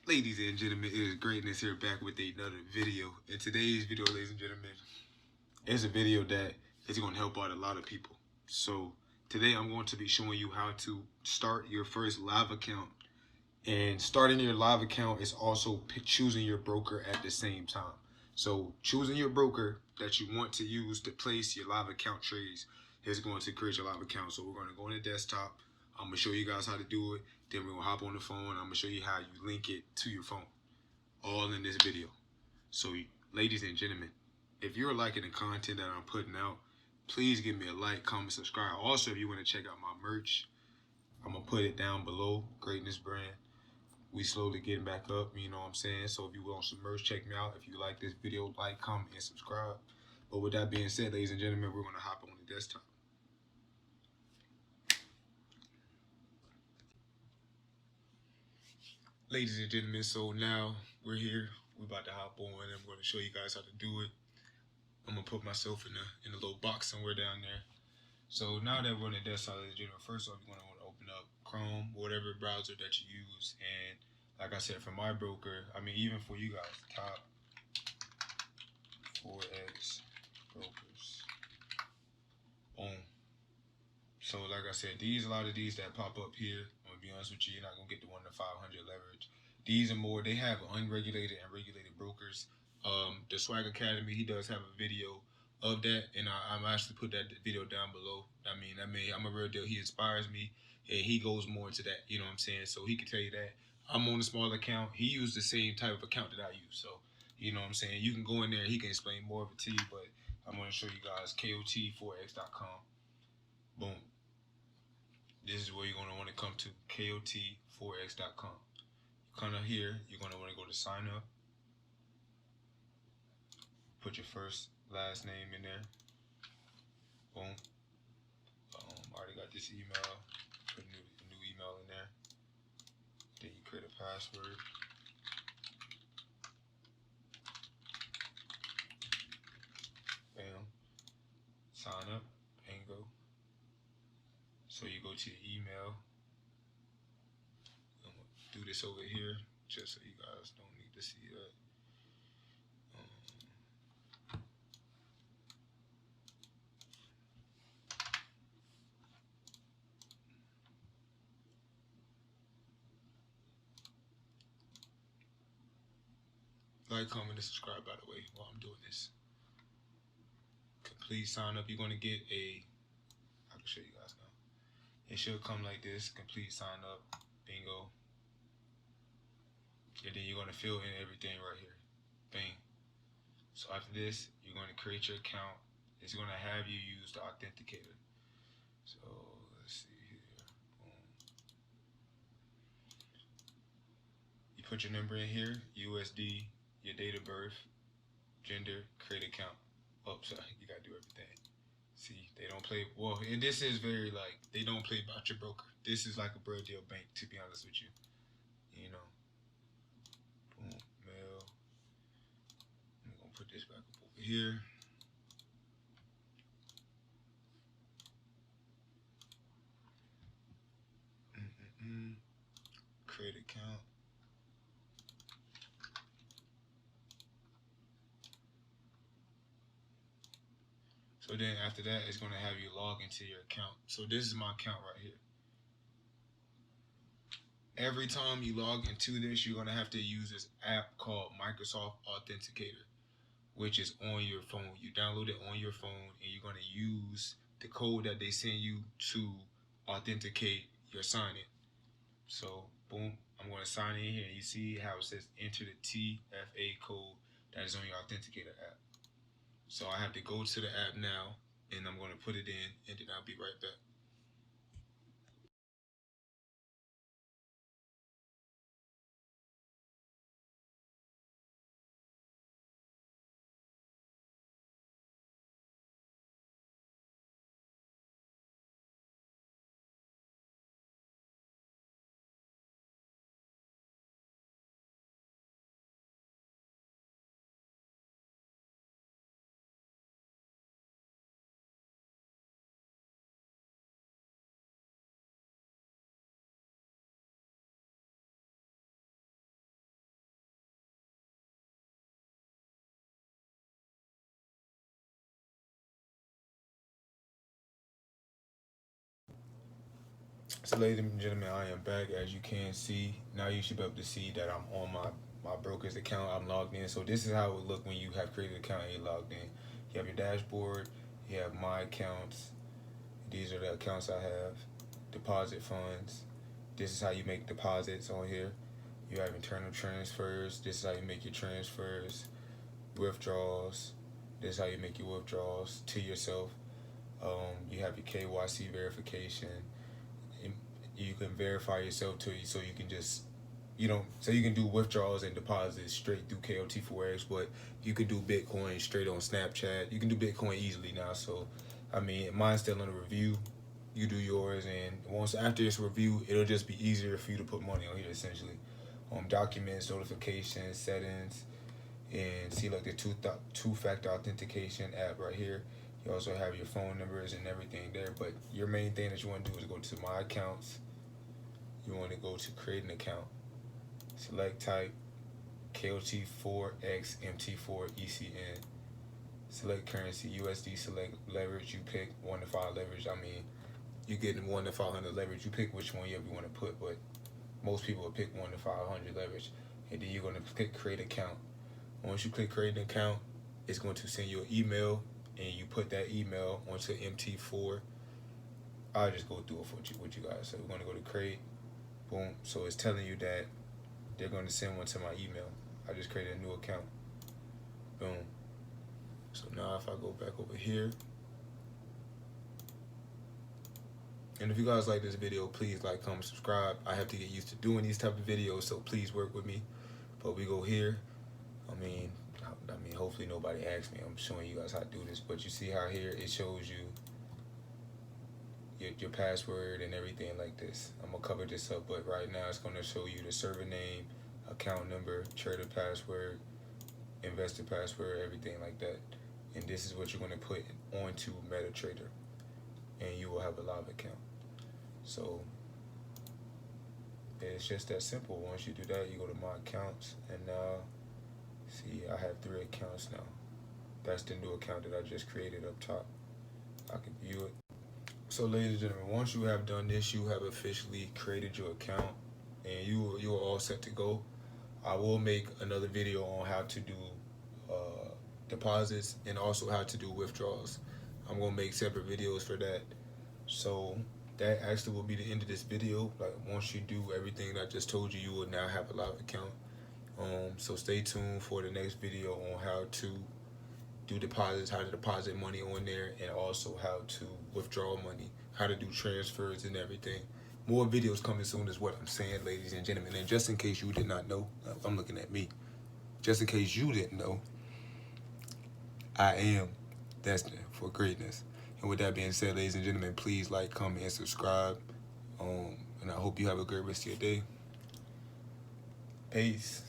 Ladies and gentlemen, it is Greatness here back with another video. In today's video, ladies and gentlemen, is a video that is going to help out a lot of people. So today I'm going to be showing you how to start your first live account. And starting your live account is also choosing your broker at the same time. So choosing your broker that you want to use to place your live account trades is going to create your live account. So we're going to go on the desktop. I'm going to show you guys how to do it. Then we're going to hop on the phone. I'm going to show you how you link it to your phone. All in this video. So ladies and gentlemen, if you're liking the content that I'm putting out, please give me a like, comment, subscribe. Also, if you want to check out my merch, I'm going to put it down below, Greatness Brand. We slowly getting back up, you know what I'm saying? So if you want some merch, check me out. If you like this video, like, comment, and subscribe. But with that being said, ladies and gentlemen, we're going to hop on the desktop. Ladies and gentlemen, so now we're here. We're about to hop on, and I'm going to show you guys how to do it. I'm going to put myself in a little box somewhere down there. So now that we're on the desktop, ladies and gentlemen, first off, you're going to want to open up Chrome, whatever browser that you use. And like I said, for my broker, I mean, even for you guys, top Forex brokers. Boom. So like I said, a lot of these that pop up here, I'm gonna be honest with you, you're not gonna get the 1 to 500 leverage. These are more, they have unregulated and regulated brokers. The Swag Academy, he does have a video of that, and I'm actually put that video down below. I mean, I'm a real deal. He inspires me, and he goes more into that. You know what I'm saying? So he can tell you that. I'm on a small account. He used the same type of account that I use. So you know what I'm saying? You can go in there. He can explain more of it to you. But I'm gonna show you guys KOT4x.com. Boom. This is where you're going to want to come to, KOT4x.com. Kind of here, you're going to want to go to sign up. Put your first, last name in there. Boom. Already got this email. Put a new email in there. Then you create a password. Bam. Sign up. Bingo. So you go to your email. I'm going to do this over here just so you guys don't need to see that. Like, comment, and subscribe, by the way, while I'm doing this. Complete sign up. You're going to get I can show you guys now. It should come like this. Complete sign up. Bingo. And then you're going to fill in everything right here. Bang. So after this, you're going to create your account. It's going to have you use the authenticator. So let's see here. Boom. You put your number in here, USD, your date of birth, gender, create account. Oh, sorry, you gotta do everything. See, they don't play, well, and this is very like, they don't play about your broker. This is like a real deal bank, to be honest with you. You know. Boom, mail. I'm gonna put this back up over here. Create account. So then after that, it's going to have you log into your account. So this is my account right here. Every time you log into this, you're going to have to use this app called Microsoft Authenticator, which is on your phone. You download it on your phone, and you're going to use the code that they send you to authenticate your sign-in. So, boom, I'm going to sign in here, and you see how it says enter the TFA code that is on your Authenticator app. So I have to go to the app now, and I'm going to put it in, and then I'll be right back. So ladies and gentlemen, I am back. As you can see, now you should be able to see that I'm on my broker's account. I'm logged in. So this is how it would look when you have created an account and you're logged in. You have your dashboard, you have my accounts. These are the accounts I have. Deposit funds. This is how you make deposits on here. You have internal transfers. This is how you make your transfers. Withdrawals. This is how you make your withdrawals to yourself. You have your KYC verification. You can verify yourself to you, so you can just, so you can do withdrawals and deposits straight through KOT Forex, but you can do Bitcoin straight on Snapchat. You can do Bitcoin easily now. So, I mean, mine's still under review. You do yours, and once after this review, it'll just be easier for you to put money on here essentially. Documents, notifications, settings, and see like the two-factor authentication app right here. You also have your phone numbers and everything there, but your main thing that you want to do is go to my accounts. You want to go to create an account. Select type KOT Forex MT4 ECN. Select currency USD. Select leverage. You pick 1 to 5 leverage. I mean, you get 1 to 500 leverage. You pick which one you want to put, but most people will pick 1 to 500 leverage. And then you're going to click create account. Once you click create an account, it's going to send you an email, and you put that email onto MT4. I'll just go through it with you guys. So we're going to go to create. Boom. So it's telling you that they're going to send one to my email. I just created a new account. Boom. So now if I go back over here, and if you guys like this video, please like, comment, subscribe. I have to get used to doing these type of videos, so please work with me. But we go here. I mean, hopefully nobody asks me. I'm showing you guys how to do this. But you see how here it shows you your password and everything like this. I'm gonna cover this up, but right now it's gonna show you the server name, account number, trader password, investor password, everything like that. And this is what you're gonna put onto MetaTrader, and you will have a live account. So it's just that simple. Once you do that, you go to my accounts, and now see I have 3 accounts now. That's the new account that I just created up top. I can view it. So ladies and gentlemen, once you have done this, you have officially created your account, and you're all set to go. I will make another video on how to do deposits and also how to do withdrawals. I'm gonna make separate videos for that. So that actually will be the end of this video. Like, once you do everything that I just told you, you will now have a live account. So stay tuned for the next video on how to do deposits, how to deposit money on there, and also how to withdraw money, how to do transfers and everything. More videos coming soon is what I'm saying, ladies and gentlemen. And just in case you did not know, I'm looking at me. Just in case you didn't know, I am destined for greatness. And with that being said, ladies and gentlemen, please like, comment, and subscribe. And I hope you have a great rest of your day. Peace.